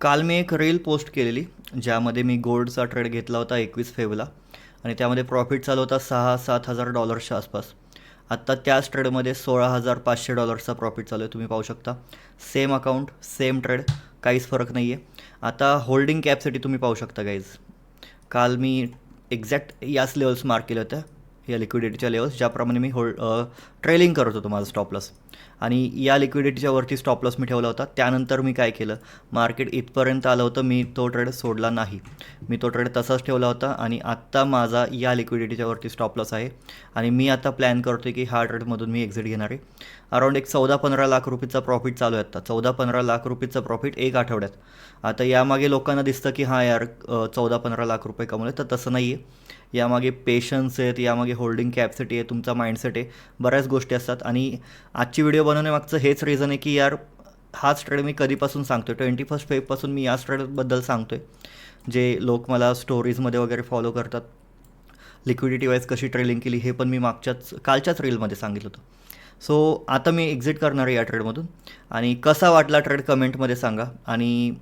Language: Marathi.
काल मी एक रील पोस्ट केलेली ज्यामध्ये मी गोल्डचा ट्रेड घेतला होता 21 फेबला आणि त्यामध्ये प्रॉफिट चालू होता $6,000-7,000च्या आसपास. आत्ता त्याच ट्रेडमध्ये $16,500चा प्रॉफिट चालू आहे. तुम्ही पाहू शकता सेम अकाउंट सेम ट्रेड, काहीच फरक नाही आहे. आता होल्डिंग कॅपसाठी तुम्ही पाहू शकता गाईज, काल मी एक्झॅक्ट याच लेवल्स मार्क केल्या होत्या, या लिक्विडिटीच्या लेवल्स ज्याप्रमाणे मी ट्रेलिंग करत होतो माझं स्टॉप लॉस, आणि या लिक्विडिटीच्या वरती स्टॉप लॉस मी ठेवला होता. त्यानंतर मी काय केलं, मार्केट इथपर्यंत आलं होतं, मी तो ट्रेड सोडला नाही, मी तो ट्रेड तसाच ठेवला होता आणि आत्ता माझा या लिक्विडिटीच्या वरती स्टॉप लॉस आहे आणि मी आता प्लॅन करतो आहे की हा ट्रेडमधून मी एक्झिट घेणार आहे. अराऊंड एक 14-15 लाख रुपीचा प्रॉफिट चालू आहे आत्ता. 14-15 लाख रुपीचं प्रॉफिट एक आठवड्यात. आता यामागे लोकांना दिसतं की हां यार 14-15 लाख रुपये कमवले, तर तसं नाही आहे. यामागे पेशन्स आहेत, यामागे होल्डिंग कॅपॅसिटी आहे, तुमचा माइंडसेट आहे, बऱ्याच गोष्टी असतात. आणि आजची व्हिडिओ बनवण्यामागचं हेच रिझन आहे की यार हाच ट्रेड मी कधीपासून सांगतो आहे, 21 फेबपासून मी याच ट्रेडबद्दल सांगतो आहे. जे लोक मला स्टोरीजमध्ये वगैरे फॉलो करतात, लिक्विडिटी वाईज कशी ट्रेलिंग केली हे पण मी कालच्याच रीलमध्ये सांगितलं होतं. सो आता मी एक्झिट करणार आहे या ट्रेडमधून. आणि कसा वाटला ट्रेड कमेंटमध्ये सांगा. आणि